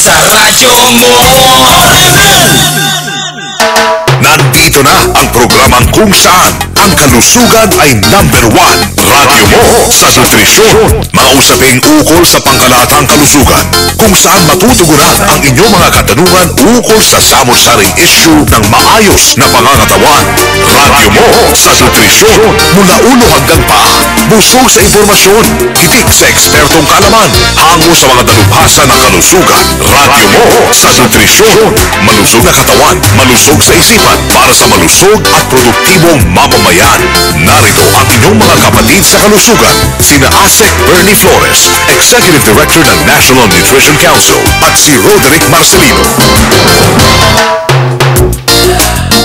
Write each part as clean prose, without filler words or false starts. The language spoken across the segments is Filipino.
Sa radyo mo. Nandito na ang programang kung saan ang kalusugan ay number 1. Radyo mo sa nutrisyon. Mga usaping ukol sa pangkalahatang kalusugan, kung saan matutugunan ang inyong mga katanungan ukol sa samot-saring issue ng maayos na pangangatawan. Radyo mo sa nutrisyon. Mula ulo hanggang paa, busog sa impormasyon, hitik sa ekspertong kaalaman, hango sa mga dalubhasa ng kalusugan. Radyo mo sa nutrisyon. Malusog na katawan, malusog sa isipan, para sa malusog at produktibong mamamayan. Narito ang inyong mga kapatid sa kalusugan, sina Asek Bernie Flores, Executive Director ng National Nutrition Council, at si Roderick Marcelino.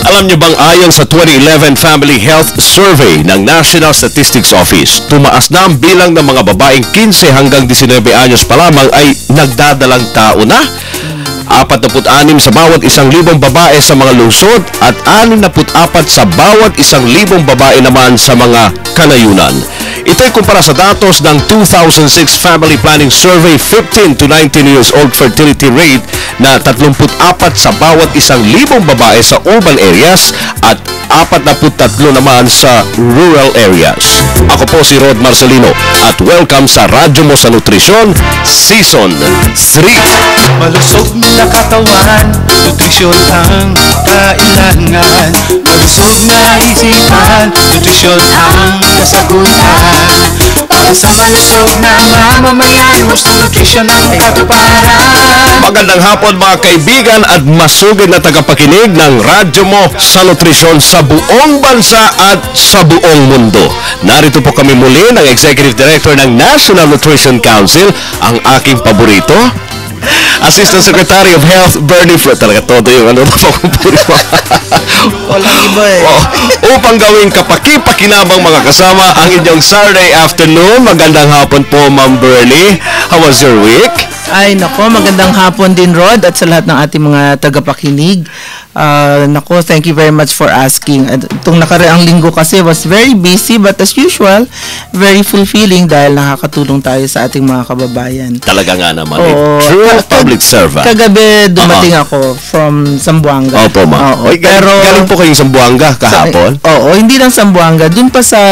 Alam niyo bang ayon sa 2011 Family Health Survey ng National Statistics Office, tumaas na ang bilang ng mga babaeng 15 hanggang 19 anyos pa lamang ay nagdadalang tao na? 46 sa bawat 1,000 babae sa mga lungsod at 64 sa bawat 1,000 babae naman sa mga kanayunan. Ito'y kumpara sa datos ng 2006 Family Planning Survey 15 to 19 years old fertility rate na 34 sa bawat 1,000 babae sa urban areas at 43 naman sa rural areas. Ako po si Rod Marcelino at welcome sa Radyo Mo sa Nutrisyon Season 3. Malusog na katawan, nutrisyon ang kailangan. Malusog na isipan, nutrisyon ang kasagutan. Para sa malusog na mamamayan, gusto nutrisyon ang katuparan. Magandang hapon mga kaibigan at masugid na tagapakinig ng Radyo Mo sa Nutrisyon sa buong bansa at sa buong mundo. Narito po kami muli ng Executive Director ng National Nutrition Council, ang aking paborito, Assistant Secretary of Health Bernie Flores. Talaga todo yung Walang iba eh. Upang gawing kapaki-pakinabang mga kasama ang inyong Saturday afternoon. Magandang hapon po, Ma'am Bernie. How was your week? Ay, nako, magandang hapon din, Rod, at sa lahat ng ating mga tagapakinig. Nako, thank you very much for asking. Itong nakaraang linggo kasi was very busy, but as usual, very fulfilling dahil nakakatulong tayo sa ating mga kababayan. Talaga nga naman. True public servant. Kagabi dumating ako from Zamboanga. Opo, ma'am. Pero galing po kayong Zamboanga kahapon? Oo, hindi lang Zamboanga. Doon pa sa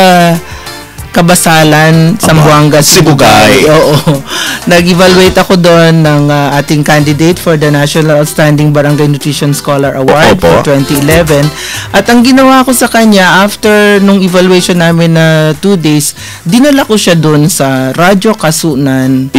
Kabasalan, Zamboanga, Sibugay. Oo. Nag-evaluate ako doon ng ating candidate for the National Outstanding Barangay Nutrition Scholar Award for 2011. At ang ginawa ko sa kanya, after nung evaluation namin na 2 days, dinala ko siya doon sa Radyo Kasunan.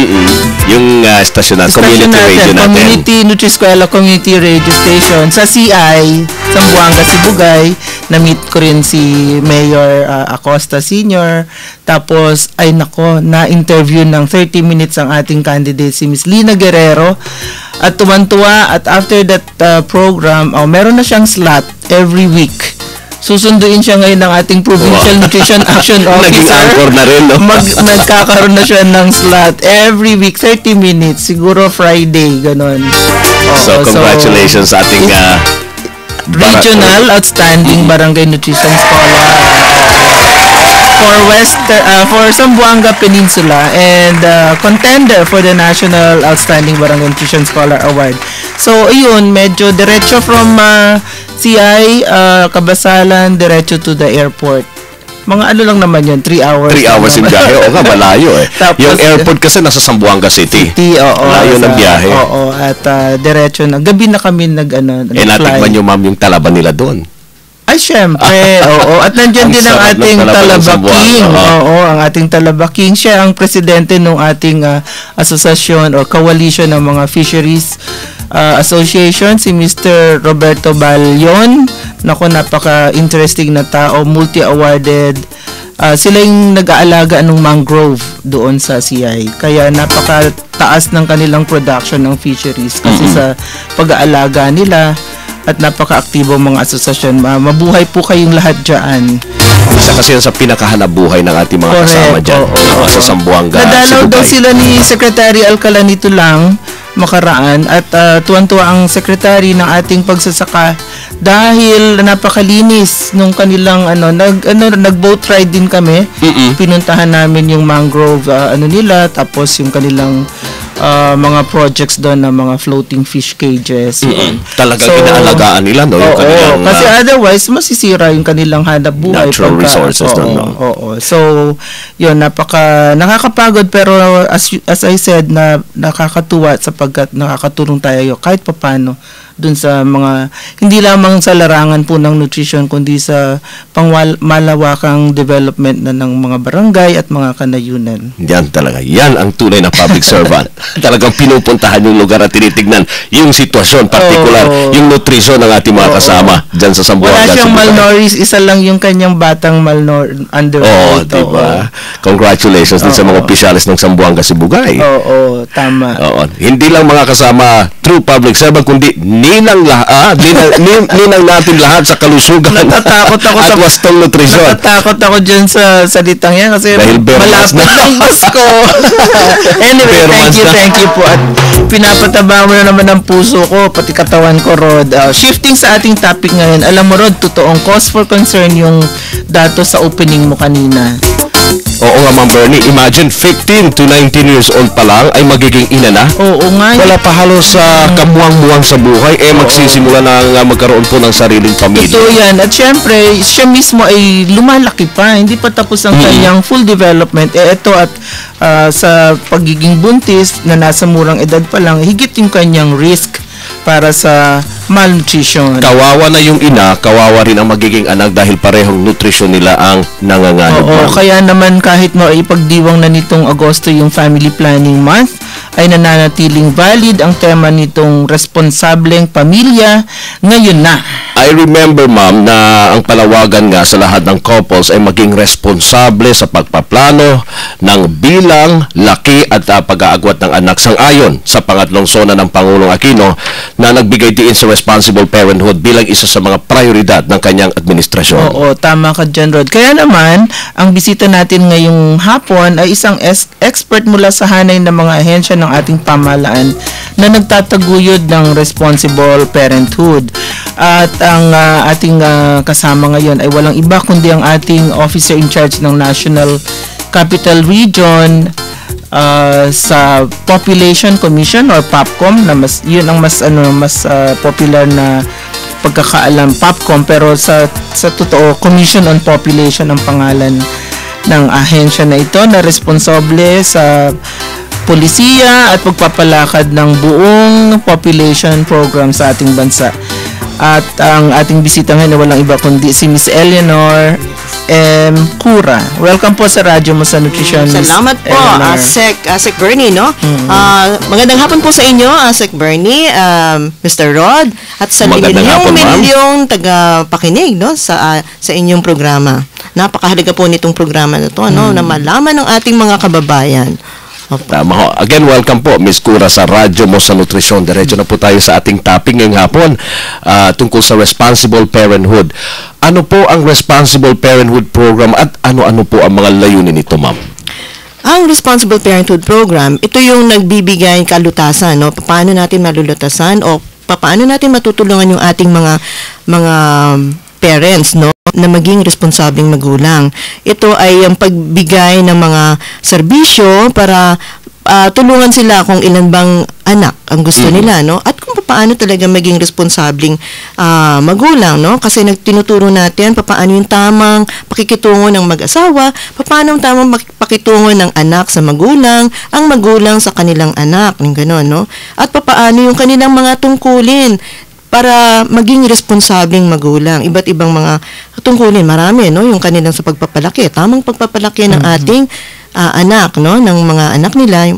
Yung station na, community radio natin. Community Nutri-Eskwela Community Radio Station sa CI, Zamboanga, Sibugay. Na-meet ko rin si Mayor Acosta Sr. Tapos, ay nako, na-interview ng 30 minutes ang ating candidate, si Miss Lina Guerrero. At tuwan-tuwa, at after that program, meron na siyang slot every week. Susunduin siya ngayon ng ating Provincial Nutrition Action Officer. Naging anchor na rin, no? Nagkakaroon na siya ng slot every week, 30 minutes. Siguro Friday, ganon. So, congratulations sa ating Regional Outstanding Barangay Nutrition Scholar for Zamboanga Peninsula and contender for the National Outstanding Barangay Nutrition Scholar Award. So, ayun, medyo diretso from CI, Kabasalan, diretso to the airport. Mga ano lang naman yun, 3 hours. 3 hours yung biyahe. Oo nga, malayo eh. Tapos, yung airport kasi nasa Zamboanga City. Oo. Malayo ng biyahe. Oo, at diretso na. Gabi na kami nag-fly. Natikman nyo, ma'am, yung talaban nila doon. Ay, syempre. Oo. At nandiyan din ang ating Talabaking. Oo, ang ating Talabaking. Siya ang presidente ng ating asosasyon or coalition ng mga fisheries association, si Mr. Roberto Balyon. Naku, napaka-interesting na tao, multi-awarded. Sila yung nag-aalaga ng mangrove doon sa CI. Kaya napaka-taas ng kanilang production ng fisheries kasi sa pag-aalaga nila at napaka-aktibo mga asosasyon. Mabuhay po kayong lahat dyan. Isa kasi yan sa pinakahanap buhay ng ating mga kasama dyan. Sa Zamboanga, nadalaw daw sila ni Secretary Alcala nito lang makaraan at tuwan-tuwa ang secretary ng ating pagsasaka dahil napakalinis nung kanilang nag-boat ride din kami. Pinuntahan namin yung mangrove nila, tapos yung kanilang mga projects doon na mga floating fish cages. Talagang inaalagaan nila, no? Yung kanilang, kasi otherwise masisira yung kanilang hanap buhay. Natural resources doon, no? So, yun, nakakapagod, pero as I said, na nakakatuwa sapagkat nakakatulong tayo kahit papano dun sa mga, hindi lamang sa larangan po ng nutrition, kundi sa pangmalawakang development na ng mga barangay at mga kanayunan. Yan talaga. Yan ang tunay na public servant. Talagang pinupuntahan yung lugar at tinitignan yung sitwasyon, particular, yung nutrition ng ating mga kasama dyan sa Sambuanga. Wala siyang malnourished, isa lang yung kanyang batang underweight. Diba? Congratulations din sa mga opisyalis ng Sambuanga Sibugay. Tama. Hindi lang mga kasama true public servant, kundi ninang natin lahat sa kalusugan. Natatakot ako at wastong nutrisyon. Natatakot ako dyan sa salitang yan kasi malapit ng Pasko. Anyway, thank you po. At pinapataba mo na naman ang puso ko, pati katawan ko, Rod. Shifting sa ating topic ngayon, alam mo, Rod, totoong cause for concern yung datos sa opening mo kanina. Oo nga, Ma'am Bernie. Imagine, 15 to 19 years old pa lang ay magiging ina na. Oo nga. Wala pa halos kamuwang-muwang sa buhay. Magsisimula na magkaroon po ng sariling pamilya. Ito yan. At syempre, siya mismo ay lumalaki pa. Hindi pa tapos ang kanyang full development. Ito at sa pagiging buntis na nasa murang edad pa lang, higit yung kanyang risk para sa malnutrition. Kawawa na yung ina, kawawa rin ang magiging anak dahil parehong nutrisyon nila ang nanganganib. Kaya naman kahit maipagdiwang na nitong Agosto yung Family Planning Month, ay nananatiling valid ang tema nitong responsableng pamilya ngayon na. I remember, ma'am, na ang palawagan nga sa lahat ng couples ay maging responsable sa pagpaplano ng bilang, laki at pag-aagwat ng anak, sang-ayon sa pangatlong sona ng Pangulong Aquino na nagbigay diin sa responsible parenthood bilang isa sa mga prioridad ng kanyang administrasyon. Oo, tama ka dyan, Rod. Kaya naman, ang bisita natin ngayong hapon ay isang expert mula sa hanay ng mga ahensya ng ating pamahalaan na nagtataguyod ng responsible parenthood. At ang ating kasama ngayon ay walang iba kundi ang ating officer in charge ng National Capital Region sa Population Commission or POPCOM, na yun ang mas popular na pagkakaalam, POPCOM, pero sa totoo Commission on Population ang pangalan ng ahensya na ito na responsable sa polisiya at pagpapalakad ng buong population program sa ating bansa. At ang ating bisita ngayon na walang iba kundi si Miss Eleanor M. Cura. Welcome po sa radyo mo sa Nutrition. Salamat po, Sec Bernie, no? Magandang hapon po sa inyo, Sec Bernie, Mr. Rod, at sa milyong taga-pakinig, no, sa inyong programa. Napakahalaga po nitong programa na to, no, na malaman ng ating mga kababayan. Tama ho. Again, welcome po, Ms. Cura, sa radyo mo sa Nutrisyon. Diretso na po tayo sa ating topic ngayong hapon tungkol sa responsible parenthood. Ano po ang responsible parenthood program at ano-ano po ang mga layunin nito, ma'am? Ang Responsible Parenthood Program, ito yung nagbibigay kalutasan, no? Paano natin malulutasan o paano natin matutulungan yung ating mga parents, no, na maging responsableng magulang. Ito ay ang pagbigay ng mga serbisyo para tulungan sila kung ilan bang anak ang gusto nila, no, at kung paano talaga maging responsableng magulang, no, kasi tinuturo natin paano yung tamang pakikitungo ng mag-asawa, paano ang tamang pakikitungo ng anak sa magulang, ang magulang sa kanilang anak, ng gano'n, no, at paano yung kanilang mga tungkulin para maging responsableng magulang. Iba't ibang mga tungkulin, marami, no, yung kanilang sa pagpapalaki, tamang pagpapalaki ng ating anak, no, ng mga anak nila,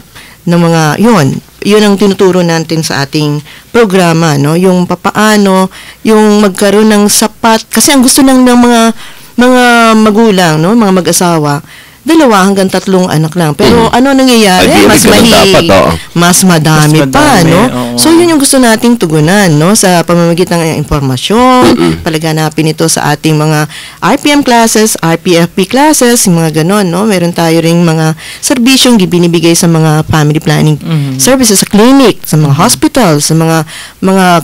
ng mga yun ang tinuturo natin sa ating programa, no, yung papaano yung magkaroon ng sapat, kasi ang gusto ng mga magulang, no, mga mag-asawa, 2 hanggang 3 anak lang. Pero ano nangyayari? Ideally, Mas ganun dapat, oo. mas madami Mas pa, madami, no? oo. So, yun yung gusto nating tugunan, no? Sa pamamagitan ng impormasyon, palaganapin ito sa ating mga RPM classes, RPFP classes, yung mga ganon, no? Meron tayo ring mga serbisyong binibigay sa mga family planning services, sa clinic, sa mga hospitals, sa mga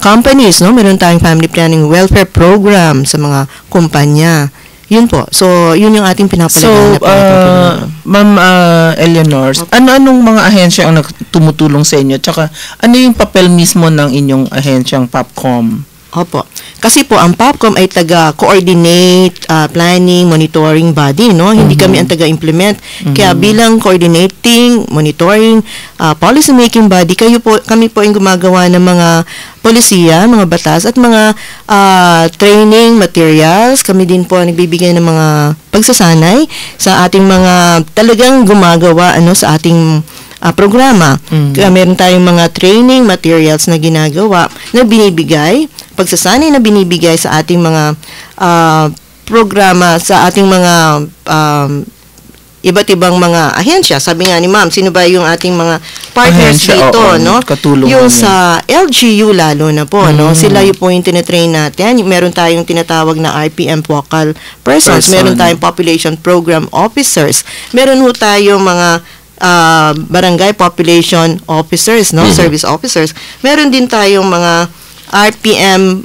companies, no? Meron tayong family planning welfare program sa mga kumpanya. Yun po. So, yun yung ating pinapalaganap. Ma'am Eleanor, ano-anong mga ahensya ang tumutulong sa inyo? Tsaka, ano yung papel mismo ng inyong ahensyang PAPCOM? Opo. Kasi po, ang PAPCOM ay taga-coordinate, planning, monitoring body, no? Hindi kami ang taga-implement. Kaya bilang coordinating, monitoring, policy-making body, kami po ang gumagawa ng mga polisiya, mga batas, at mga training materials. Kami din po ang nagbibigay ng mga pagsasanay sa ating mga talagang gumagawa sa ating programa. Kaya meron tayong mga training materials na ginagawa, na binibigay, pagsasanay na binibigay sa ating mga programa, sa ating mga iba't ibang mga ahensya. Sabi nga ni Ma'am, sino ba yung ating mga partners Ahensya, dito, oo, no? katulong Yung namin. sa LGU lalo na po, no? Sila yung po yung tinetrain natin. Meron tayong tinatawag na RPM focal persons. Meron tayong population program officers. Meron ho tayong mga barangay population officers, no? Service officers. Meron din tayong mga RPM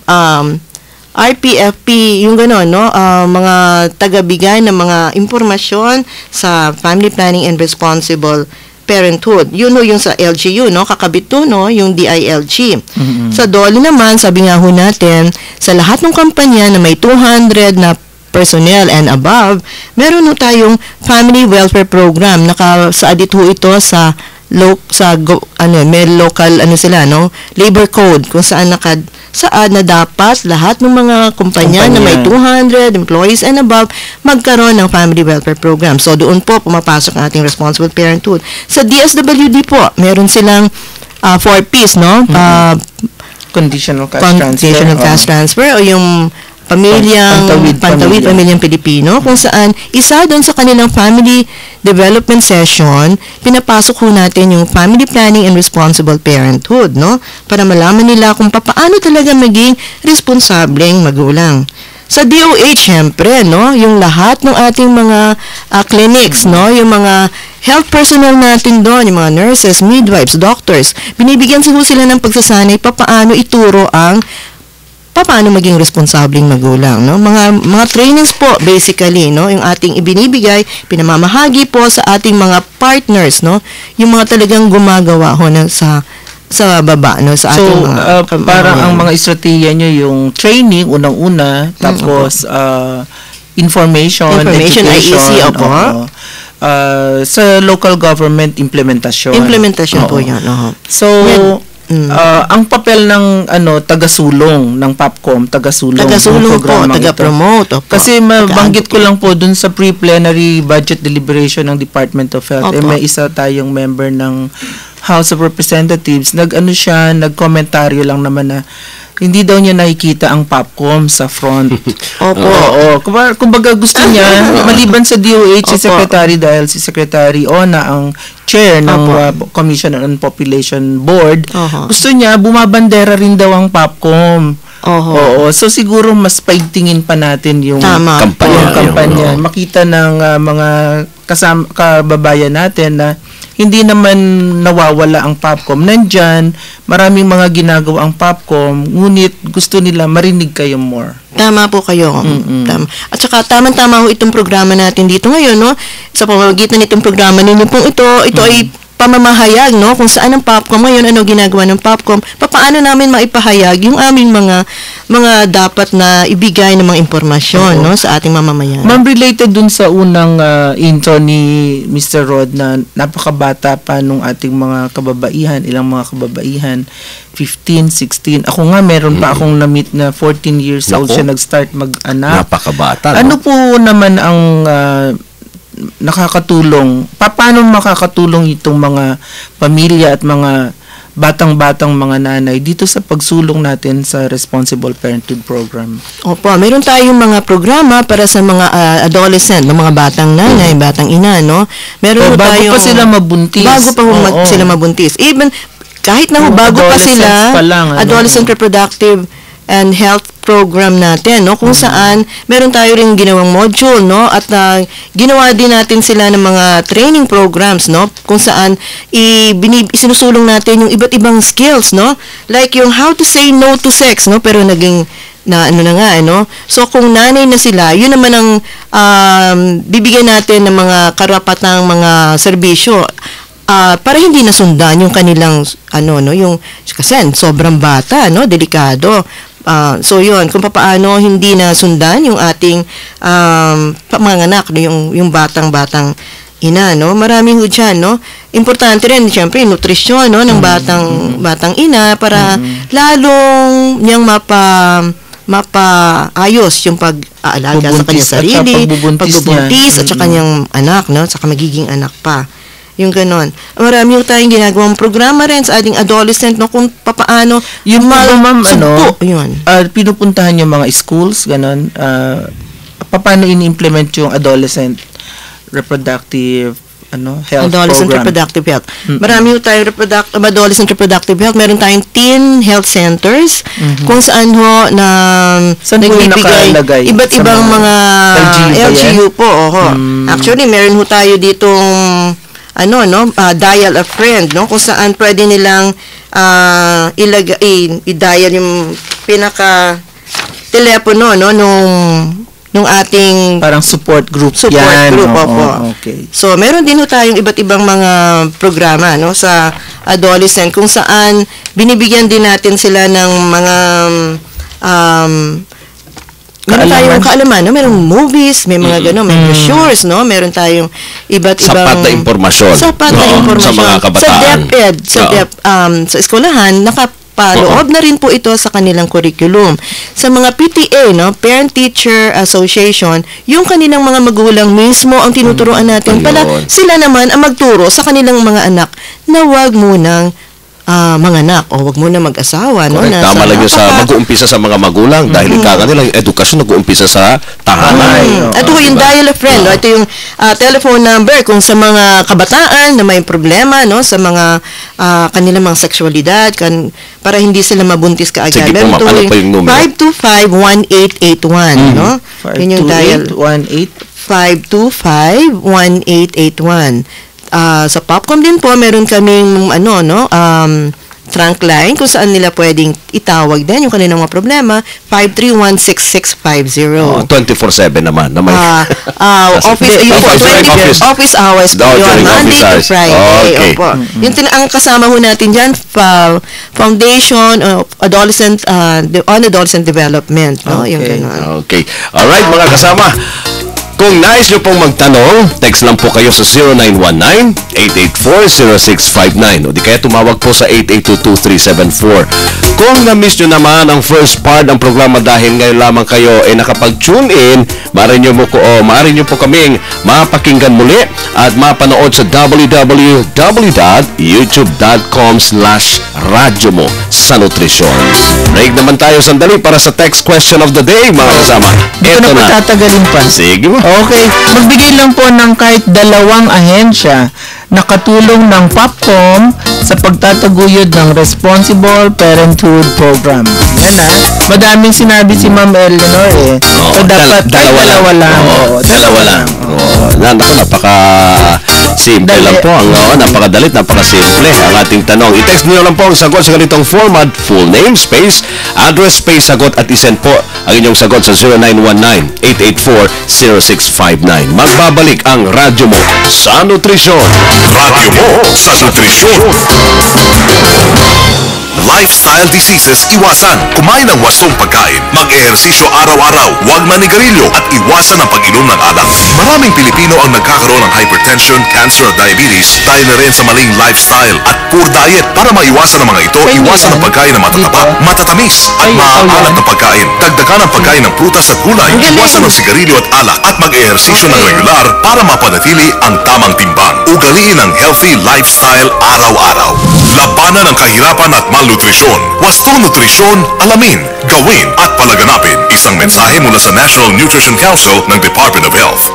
RPFP, yung gano'n, no? Mga tagabigay ng mga impormasyon sa family planning and responsible parenthood. Yun ho yung sa LGU, no? Kakabit to, no? Yung DILG. Sa DOLE naman, sabi nga ho natin, sa lahat ng kampanya na may 200 na personnel and above, meron ho tayong family welfare program. Nakasaadit ho ito sa may local sila, no? Labor code, kung saan na dapat lahat ng mga kumpanya na may 200 employees and above magkaroon ng family welfare program. So doon po pumapasok ang ating responsible parenthood. Sa DSWD po, meron silang 4Ps, no? Conditional cash transfer O yung Pantawid Pamilyang Pilipino, kung saan isa doon sa kanilang family development session, pinapasok ho natin yung family planning and responsible parenthood, no? Para malaman nila kung paano talaga maging responsableng magulang. Sa DOH, syempre, no? Yung lahat ng ating mga clinics, no? Yung mga health personnel natin doon, yung mga nurses, midwives, doctors, binibigyan sila ng pagsasanay paano ituro paano maging responsableng magulang, no? Mga trainings po basically, no, yung ating ibinibigay, pinamamahagi po sa ating mga partners, no, yung mga talagang gumagawa ho sa baba, no, sa ating parang ang mga estratehiya nyo yung training unang-una, tapos information education, IEC, sa local government implementation po yan. So ang papel ng taga-sulong ng PAPCOM, taga-sulong po, taga-promote. Kasi mabanggit ko lang po dun sa pre-plenary budget deliberation ng Department of Health, may isa tayong member ng House of Representatives, nag-komentaryo lang naman na hindi daw niya nakikita ang PAPCOM sa front. Kumbaga gusto niya, maliban sa DOH, si Secretary, dahil si Secretary Ona ang chair ng Commission on Population Board, gusto niya, bumabandera rin daw ang PAPCOM. So siguro mas paigtingin pa natin yung kampanya. Makita ng mga kababayan natin na hindi naman nawawala ang PAPCOM. Nandyan, maraming mga ginagawa ang PAPCOM, ngunit gusto nila marinig kayo more. Tama po kayo. Tama. At saka tamang-tama ho itong programa natin dito ngayon, no? Sa pamamagitan nitong programa ninyo pong ito ay pamamahayag, no? Kung saan ang PAPCOM ngayon, ano ginagawa ng PAPCOM, paano namin maipahayag yung aming mga dapat na ibigay ng mga impormasyon, no, sa ating mamamayan. Ma'am, related dun sa unang intro ni Mr. Rod na napakabata pa nung ating mga kababaihan, ilang mga kababaihan, 15, 16. Ako nga, meron pa akong na-meet na 14 years old siya nag-start mag-anak. Napakabata, no? Ano po naman ang nakakatulong? Paano makakatulong itong mga pamilya at mga batang-batang mga nanay dito sa pagsulong natin sa Responsible Parenthood Program? Opo, meron tayong mga programa para sa mga adolescent, mga batang nanay, batang ina, no? Meron bago tayong pa sila mabuntis. Bago pa sila mabuntis. Even kahit na bago pa sila, adolescent reproductive and health program natin, no, kung saan meron tayo ring ginawang module, no, at ginawa din natin sila ng mga training programs, no, kung saan isinusulong natin yung iba't ibang skills, no, like yung how to say no to sex, no, pero naging na ano na nga, no. So kung nanay na sila, yun naman ang bibigyan natin ng mga karapatang mga serbisyo para hindi nasundan yung kanilang yung kasi sobrang bata, no, delikado. So yun, kung paano hindi nasundan yung ating mga anak, no, yung batang ina, no, maraming dyan, no. Importante rin siyempre nutrisyon, no, ng batang ina para lalong niyang mapaayos yung pag-aalaga sa kanyang sarili, pagbubuntis at sa kanyang anak, no, saka magiging anak pa. Yung ganon. Marami yung tayong ginagawang programa rin sa ating adolescent, no, kung paano yung ma'am, yun. Pinupuntahan yung mga schools, ganon, paano ini-implement yung adolescent reproductive health adolescent program? Reproductive health. Marami yung tayong adolescent reproductive health. Meron tayong teen health centers kung saan na nagbibigay iba't ibang mga LGU po. Actually, meron ho tayo ditong dial a friend, no, kung saan pwede nilang i-dial yung pinaka telepono, no, nung ating parang support group group. Okay. So meron din ho tayong iba't ibang mga programa, no, sa adolescent kung saan binibigyan din natin sila ng mga meron tayong kaalaman, no? Merong movies, may mga gano'n, may brochures, no? Meron tayong iba't ibang sapat na impormasyon. Sa mga kabataan. Sa eskwelahan, nakapaloob na rin po ito sa kanilang curriculum. Sa mga PTA, no, Parent Teacher Association, yung kanilang mga magulang mismo ang tinuturuan natin pala sila naman ang magturo sa kanilang mga anak na wag munang mga anak o wag muna mag-asawa, no? Tama lang yun sa mag-uumpisa sa mga magulang dahil ika nila yung edukasyon nag-uumpisa sa tahanan. Ito yung dial a friend, no? Ito yung telephone number kung sa mga kabataan na may problema, no, sa mga kanilang mga sexualidad para hindi sila mabuntis kaagad. Sige po, ma'am, ano pa yung numero? 525-1881, no? Yun yung dial 525-1881. Sa Popcom din po, meron kaming trunk line kung saan nila pwedeng itawag din yung kanilang mga problema, 531-6650. 24/7 naman. Office hours po yun, Monday to Friday. Opo. Ang kasama ho natin dyan, Foundation of Adolescent on Adolescent Development. No? Yung ganun. Okay. Alright, mga kasama. Kung nais nyo pong magtanong, text lang po kayo sa 0919-884-0659 o di kaya tumawag po sa 8822-374. Kung na-miss nyo naman ang first part ng programa dahil ngayon lamang kayo ay nakapag-tune in, maaari nyo po kaming mapakinggan muli at mapanood sa www.youtube.com/radyo mo sa nutrisyon. Break naman tayo sandali para sa text question of the day, mga kasama. Ito na. Patatagalin pa. Sige mo. Okay, magbigay lang po ng kahit 2 ahensya na katulong ng Popcom sa pagtataguyod ng Responsible Parenthood Program. Yan madaming sinabi si Ma'am Eleanor so dapat dalawa lang. Dalawa lang. Napaka-simple lang po. Napakadalit, napaka-simple ang ating tanong. I-text niyo lang po ang sagot sa ganitong format, full name, space, address, space, sagot at isend po ang inyong sagot sa 0919-884-0659. Magbabalik ang radyo mo sa nutrisyon. Radyo mo sa nutrisyon. Lifestyle diseases iwasan. Kumain ng wasong pagkain. Mag-ehersisyo araw-araw. Huwag manigarilyo at iwasan ang pag-inom ng alak. Maraming Pilipino ang nagkakaroon ng hypertension, cancer at diabetes dahil na rin sa maling lifestyle at poor diet. Para maiwasan ang mga ito, iwasan ang pagkain na matataba, matatamis at maaalat na pagkain. Dagdagan ang pagkain ng prutas at gulay. Iwasan ang sigarilyo at alak at mag-ehersisyo ng regular para mapanatili ang tamang timbang. Ugaliin ang healthy lifestyle araw-araw. Labanan ang kahirapan at malnutrisyon. Wasto Nutrisyon, alamin, gawin at palaganapin. Isang mensahe mula sa National Nutrition Council ng Department of Health.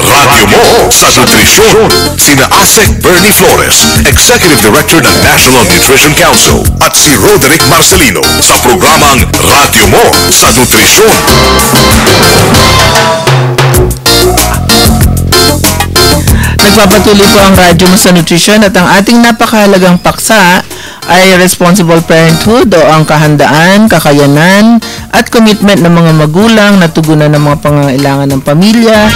Radyo mo sa nutrisyon. Sina Asek Bernie Flores, Executive Director ng National Nutrition Council, at si Roderick Marcelino sa programang Radyo mo sa nutrisyon. Nagpapatuloy po ang Radyo mo sa Nutrisyon at ang ating napakahalagang paksa ay responsible parenthood o ang kahandaan, kakayanan at commitment ng mga magulang na tugunan ng mga pangangailangan ng pamilya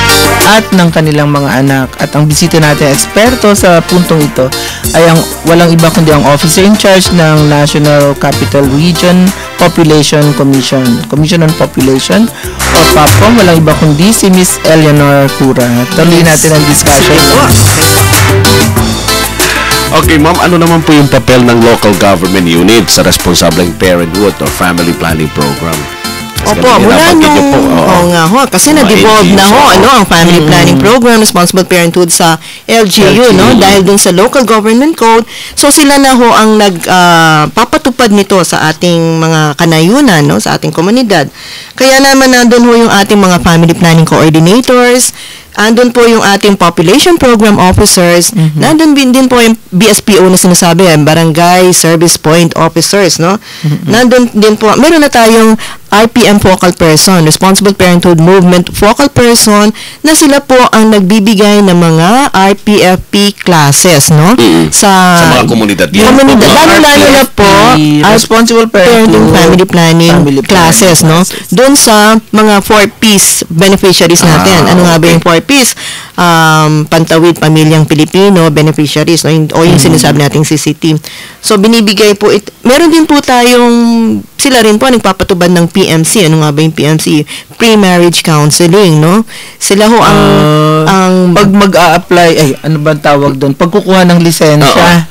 at ng kanilang mga anak. At ang bisita natin eksperto sa puntong ito ay ang walang iba kundi ang officer in charge ng National Capital Region Population Commission on Population o PAPCOM, walang iba kundi si Miss Eleanor Cura. Tuloy natin ang discussion. Okay, ma'am, ano naman po yung papel ng local government unit sa responsableng parenthood or family planning program? Opo, mula nung, kasi na-devolve na ang family planning program, responsible parenthood sa LGU, dahil dun sa local government code. So, sila na ang nagpapatupad nito sa ating mga kanayunan, sa ating komunidad. Kaya naman nandun yung ating mga family planning coordinators, andun po yung ating population program officers, nandun din po yung BSPO na sinasabi, barangay service point officers, nandun din po, meron na tayong RPM focal person, responsible parenthood movement focal person, na sila po ang nagbibigay ng mga RPFP classes, sa mga komunidad. Lalo-lalo na po, responsible parenthood family planning classes, doon sa mga 4Ps beneficiaries natin. Ano nga ba yung 4Ps? Pantawid Pamilyang Pilipino beneficiaries, o yung sinasabi nating CCT. So, binibigay po, meron din po tayong, sila rin po nagpapatubad ng PMC. Ano nga ba yung PMC? Pre-marriage counseling, Sila ho ang pag mag-a-apply, ano ba tawag doon? Pagkukuha ng lisensya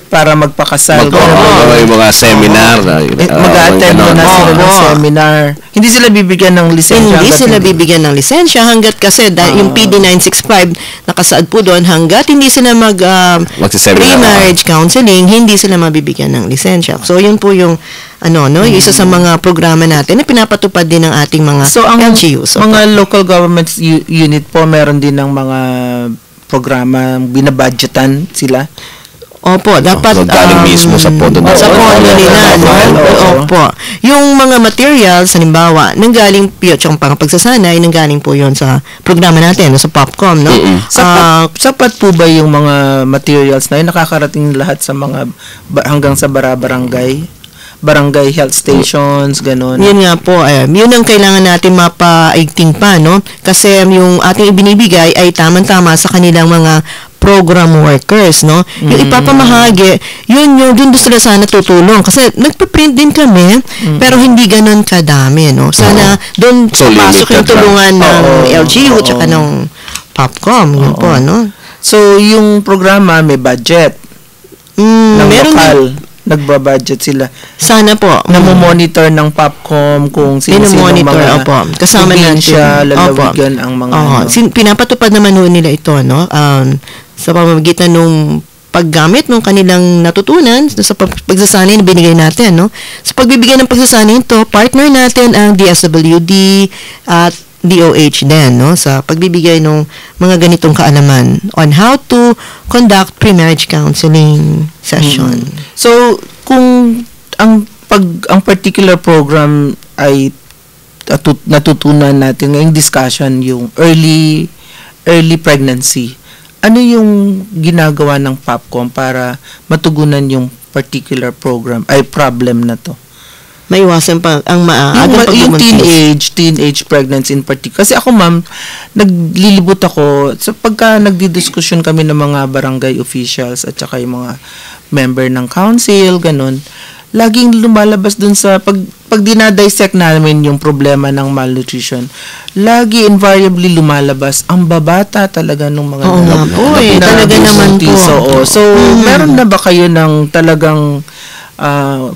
para magpakasal. Yung mga seminar. Mag-a-attend na sila ng seminar. Hindi sila bibigyan ng lisensya. Hindi sila bibigyan ng lisensya hanggat kasi yung PD 965 nakasaad po doon, hanggat hindi sila pre-marriage counseling, hindi sila mabibigyan ng lisensya. So, yun po yung yung isa sa mga programa natin na pinapatupad din ng ating mga LGU. So, mga local government unit po, meron din ng mga programa binabudgetan sila. Opo, dapat galing mismo sa pondo nila. Sa pondo nila, Opo. Yung mga materials, halimbawa, nanggaling po yung pagsasanay, nanggaling po yun sa programa natin, sa POPCOM, Sapat po ba yung mga materials na yun? Nakakarating lahat sa mga hanggang sa barangay health stations, ganun. Yun nga po, yun ang kailangan natin mapaigting pa, Kasi yung ating ibinibigay ay tamang-tama sa kanilang mga program workers, Yung ipapamahagi, dun sila sana tutulong. Kasi nagpa-print din kami, pero hindi ganun kadami, Sana dun pasok yung tulungan ng LGU tsaka ng POPCOM, yun po, So, yung programa may budget. Meron lokal. Nagbabudget sila. Sana po. Namomonitor ng POPCOM kung sino-sino mga kasama natin. Lalawigan ang mga pinapatupad naman nila ito, sa pamamagitan ng paggamit ng kanilang natutunan sa pagsasanay na binigay natin, Sa pagbibigay ng pagsasanay ito, partner natin ang DSWD at DOH din, sa pagbibigay ng mga ganitong kaalaman on how to conduct pre-marriage counseling session. So, kung ang particular program ay natutunan natin ngayong discussion, yung early pregnancy, ano yung ginagawa ng POPCOM para matugunan yung particular problem na to? Maiwasan pa ang maagang yung teenage pregnancy in particular. Kasi ako, ma'am, naglilibot ako sa pagka nagdidiskusyon kami ng mga barangay officials at saka yung mga member ng council, ganun. Laging lumalabas dun sa pag dinadissect namin yung problema ng malnutrition, lagi invariably lumalabas ang babata talaga ng mga talaga naman po. So, meron na ba kayo ng talagang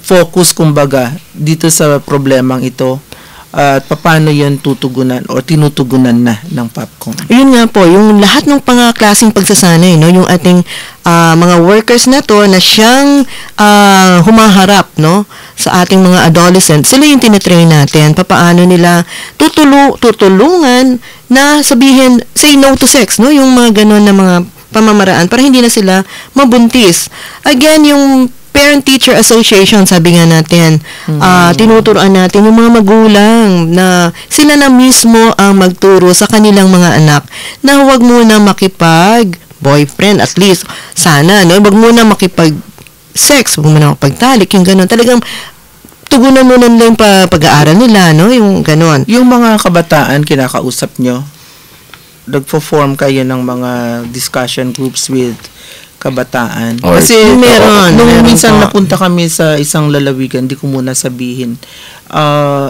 focus kumbaga dito sa problemang ito? at paano yun tutugunan o tinutugunan na ng POPCOM? Yun nga po, yung lahat ng klaseng pagsasanay, no, yung ating mga workers na to na siyang humaharap, no, sa ating mga adolescents, sila yung tinitrain natin, papaano nila tutulungan na sabihin, say no to sex, no, yung mga ganun na mga pamamaraan para hindi na sila mabuntis. Again, yung Parent-Teacher Association, sabi nga natin, tinuturuan natin yung mga magulang na sila na mismo ang magturo sa kanilang mga anak na huwag muna makipag-boyfriend, at least, sana, no? Huwag muna makipag-sex, huwag muna makipagtalik, yung gano'n. Talagang tugunan muna nila yung pag-aaral nila, no? Yung gano'n. Yung mga kabataan, kinakausap nyo, nagpo-form kayo ng mga discussion groups with kabataan. Or, Kasi meron minsan po. napunta kami sa isang lalawigan, di ko muna sabihin.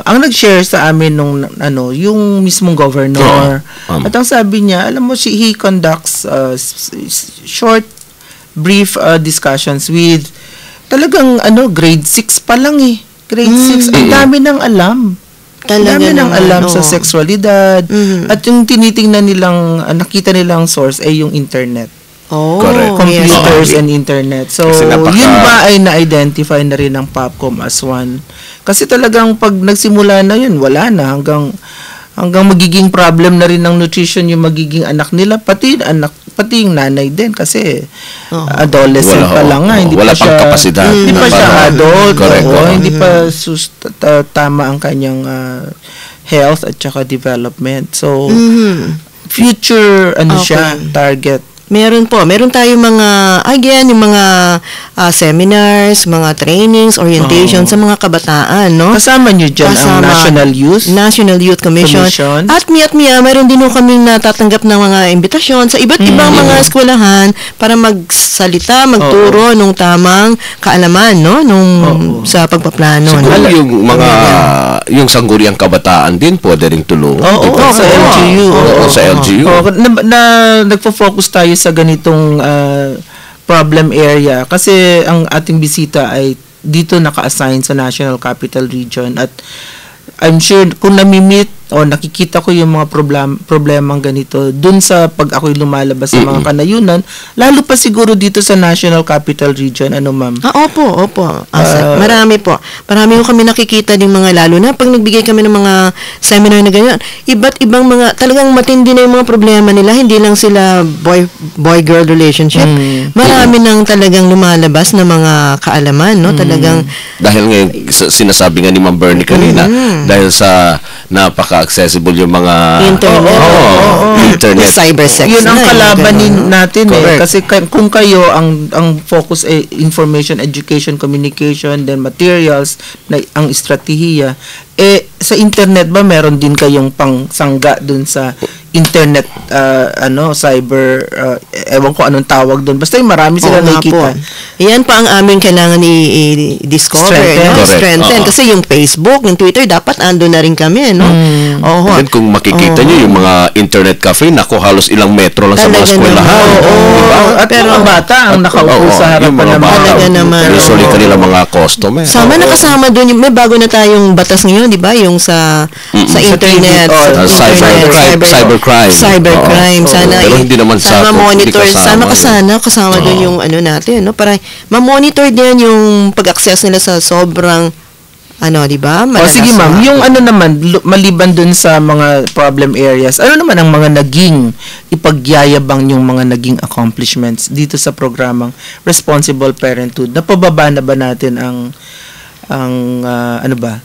Ang nag-share sa amin nung yung mismong governor. At ang sabi niya, alam mo, he conducts short, brief discussions with talagang grade 6 pa lang eh. Grade 6. Ang dami ng alam. Talaga Dami ng naman, alam oo. sa sexualidad. At yung tinitingnan nilang, nakita nilang source ay yung internet. Oh, Correct. Computers Yes. and internet. So, Kasi yun ba ay na-identify na rin ng POPCOM as one? Kasi talagang pag nagsimula na yun, wala na. Hanggang magiging problem na rin ng nutrition yung magiging anak nila. Pati yung nanay din. Kasi adolescent pa lang nga. Hindi wala pa pang siya, kapasidad. Hindi pa siya adult. Correct. Hindi pa tama ang kanyang health at saka development. So, future siya, target. Meron tayong mga, again, yung mga seminars, mga trainings, orientation sa mga kabataan, no? Kasama nyo dyan ang National Youth Commission. At miya't-miya, meron din kaming natatanggap ng mga imbitasyon sa iba't ibang mga eskwelahan para magsalita, magturo nung tamang kaalaman, no? Sa pagpaplano. Siguro no? yung mga yung sangguniang kabataan din pwede ring tulungan. Sa LGU. Sa LGU. Nagfo-focus tayo sa ganitong problem area kasi ang ating bisita ay dito naka-assign sa National Capital Region at I'm sure kung nami-meet o nakikita ko yung mga problemang ganito dun sa pag ako'y lumalabas sa mga kanayunan, lalo pa siguro dito sa National Capital Region, ma'am? Opo. Marami po. Marami kami nakikita din mga, lalo na pag nagbigay kami ng mga seminar na ganyan, iba't ibang mga, talagang matindi na yung mga problema nila, hindi lang sila boy-girl relationship. Marami nang talagang lumalabas na mga kaalaman, no? Talagang, Dahil ngayon, sinasabi nga ni Ma'am Bernie kanina, dahil sa napaka-accessible yung mga internet. Cybersex. Yun ang kalaban natin Correct. kasi kung kayo ang focus ay information, education, communication, then materials, ang estratehiya, sa internet ba meron din kayong pangsangga dun sa internet cyber ewan ko anong tawag dun, basta yung marami sila nakikita. Yan pa ang aming kailangan i-discover, strengthen. Kasi yung Facebook, yung Twitter, dapat ando na rin kami, no? Then kung makikita nyo yung mga internet cafe, nako halos ilang metro lang sa mga eskwelahan. Diba? At mga bata ang nakaupo sa harapan ng Talaga naman. Usually kanila mga customer. Nakasama doon, may bago na tayong batas ngayon, di ba? Yung sa internet. Cybercrime. Sana pero hindi naman sana monitor, kasama doon yung natin, no? Para ma-monitor din yung pag-access nila sa sobrang di ba? Sige ma'am, yung naman, maliban dun sa mga problem areas, ano naman ang mga naging ipagyayabang yung mga naging accomplishments dito sa programang Responsible Parenthood? Napababa na ba natin ang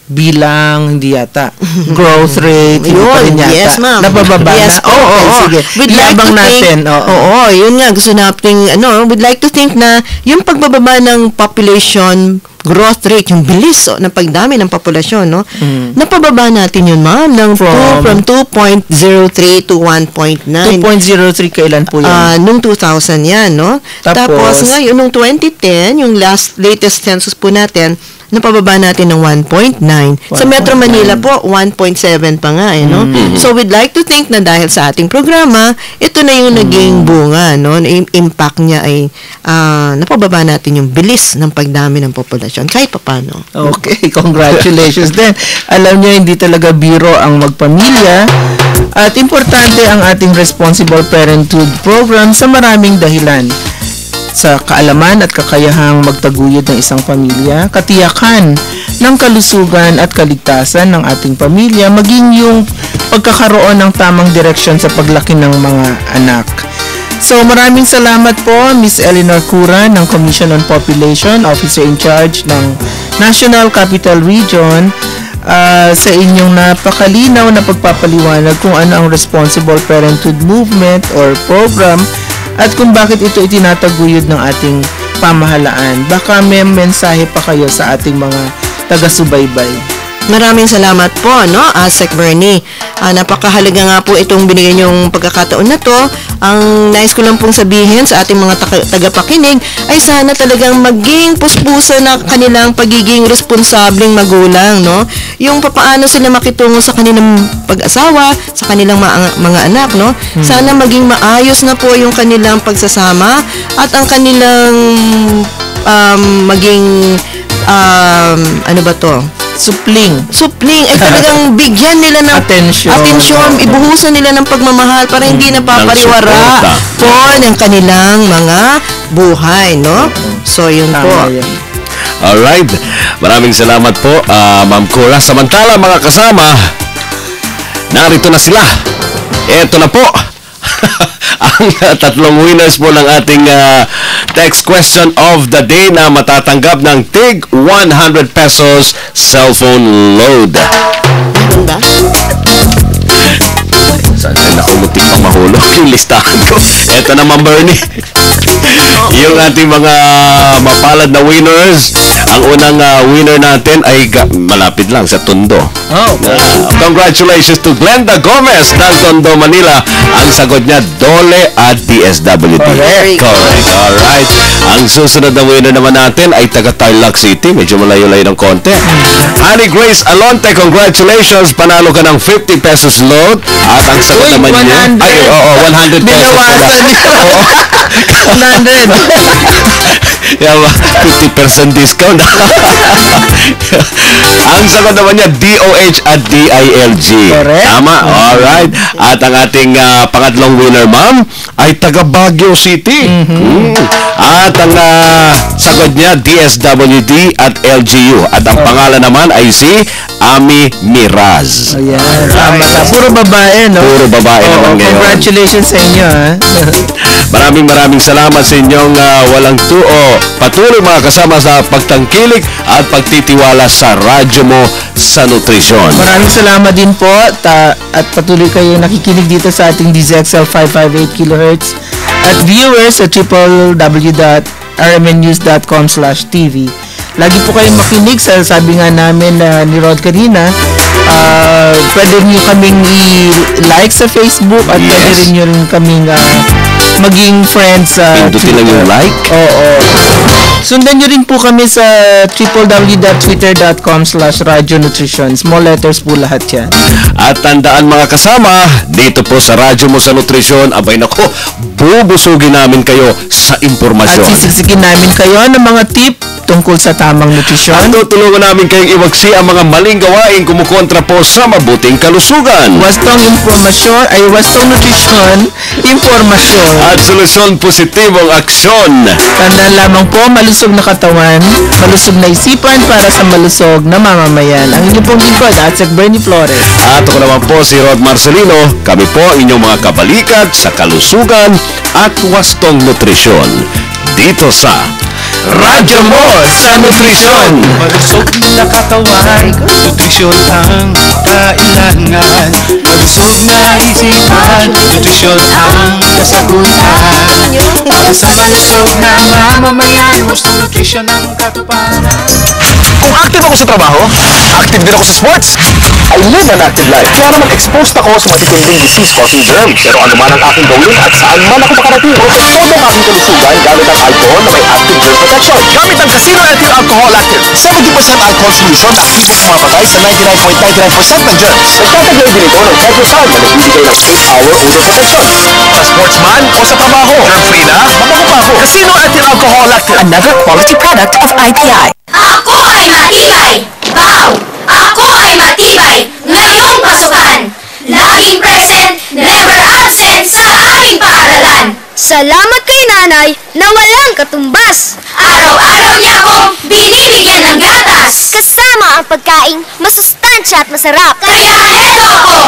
bilang, hindi yata, growth rate, hindi pa rin yata. Yes, ma'am. Napababa na? Sige. We'd like to natin. Yun nga, gusto natin, we'd like to think na yung pagbababa ng population growth rate, yung bilis ng pagdami ng populasyon, no? Napababa natin yun, ma'am, from 2.03 to 1.9. 2.03 kailan po yan? Nung 2000 yan, no? Tapos ngayon, nung 2010, yung latest census po natin, napababa natin ng 1.9. Sa Metro Manila po, 1.7 pa nga, no? So, we'd like to think na dahil sa ating programa, ito na yung naging bunga, no? Impact niya ay napababa natin yung bilis ng pagdami ng populasyon, kahit papano. Okay, congratulations din. Alam niyo, hindi talaga biro ang magpamilya at importante ang ating responsible parenthood program sa maraming dahilan. Sa kaalaman at kakayahang magtaguyod ng isang pamilya, katiyakan ng kalusugan at kaligtasan ng ating pamilya, maging yung pagkakaroon ng tamang direksyon sa paglaki ng mga anak. So maraming salamat po Miss Eleanor Cura ng Commission on Population, Officer in Charge ng National Capital Region, sa inyong napakalinaw na pagpapaliwanag kung ano ang Responsible Parenthood Movement or Program at kung bakit ito itinataguyod ng ating pamahalaan. Baka may mensahe pa kayo sa ating mga taga-subaybay. Maraming salamat po, no, Sec Bernie. Napakahalaga nga po itong binigay niyong pagkakataon na to. Ang nais ko lang pong sabihin sa ating mga tagapakinig ay sana talagang maging puspuso na kanilang pagiging responsableng magulang, no? Yung papaano sila makitungo sa kanilang pag-asawa, sa kanilang mga anak, no? Sana maging maayos na po yung kanilang pagsasama at ang kanilang maging ano ba to? Supling ay talagang bigyan nila ng atensyon, ibuhusan nila ng pagmamahal para hindi napapariwara po ng kanilang mga buhay, no? So, yun po. Alright. Maraming salamat po, Ma'am Cora. Samantala, mga kasama, narito na sila. Eto na po. Ang tatlong winners po ng ating text question of the day na matatanggap ng tig 100 pesos cellphone load. Meron ba? Saan nakumutik pang mahulog yung listahan ko. Eto naman, Bernie. Yung ating mga mapalad na winners. Ang unang winner natin ay malapit lang sa Tondo. Congratulations to Glenda Gomez ng Tondo, Manila. Ang sagot niya, Dole at DSWD. Correct. Alright. Ang susunod na winner naman natin ay taga Tarlac City. Medyo malayo-layo ng konti. Honey Grace Alonte, congratulations. Panalo ka ng 50 pesos load. At ang sagot naman niya, 100 pesos. Binawasan 100. 50% discount. Ang sagot naman niya, DOH at DILG. Correct. Tama. Alright. At ang ating pangatlong winner, ma'am, ay taga Baguio City. At ang sagot niya, DSWD at LGU. At ang pangalan naman ay si Ami Miraz. Ayan. Tama. Puro babae, no? Puro babae naman ngayon. Congratulations sa inyo, ha? Maraming salamat sa inyong walang tuo. Patuloy mga kasama sa pagtangkilik at pagtitiwala sa radyo mo sa nutrisyon. Maraming salamat din po at patuloy kayo nakikinig dito sa ating DZXL 558 kHz at viewers sa www.rmnnews.com/tv. Lagi po kayong makinig sa sabi nga namin ni Rod kanina. Pwede nyo kaming i-like sa Facebook at pwede rin nyo rin kaming maging friends sa Pindutin lang yung like. Oo. Sundan nyo rin po kami sa www.twitter.com/Radyo Nutrition. Small letters po lahat yan. At tandaan mga kasama, dito po sa radyo mo sa nutrisyon, abay nako, bubusugin namin kayo sa impormasyon. At sisigsigin namin kayo ng mga tip tungkol sa tamang nutrisyon. At tutulungan namin kayong iwagsi ang mga maling gawain kumukontra po sa mabuting kalusugan. Wastong impormasyon ay wastong nutrisyon, impormasyon. At solusyon positibong aksyon. Tandaan lamang po, malusog na katawan, malusog na isipan para sa malusog na mamamayan. Ang inyong pong lingkod, Sec Bernie Flores. At ako naman po si Rod Marcelino. Kami po ang inyong mga kabalikat sa kalusugan at wastong nutrisyon. Dito sa Radyo mo sa Nutrisyon. Malusog na katawan, nutrisyon ang kailangan. Malusog na isipan, nutrisyon ang kasagutan. Para sa malusog na mamamayan, gusto nutrisyon ang katuparan. Kung active ako sa trabaho, active din ako sa sports. I live an active life. Kaya naman exposed ako sa matitinding disease-causing germs. Pero ano man ang aking gawin at saan man ako makarating, protekto ang aking kalusugan gamit ang alcohol na may active germ protection. Gamit ang Casino Ethyl Alcohol Active. 70% alcohol solution na aktibo pumapatay sa 99.99% ng germs. Nagtataglay din ito ng Tetrasound na nagbibigay ng 8-hour odor protection. Sa sportsman o sa trabaho, germ-free na, mabango pa ako. Casino Ethyl Alcohol Active. Another quality product of ITI. Ako ay matibay! Bow! Ako ay matibay! Ngayong pasukan! Laging present, never absent sa aming paaralan! Salamat kay nanay na walang katumbas. Araw-araw niya akong binibigyan ng gatas! Kasama ang pagkaing masustansya at masarap. Kaya eto ako!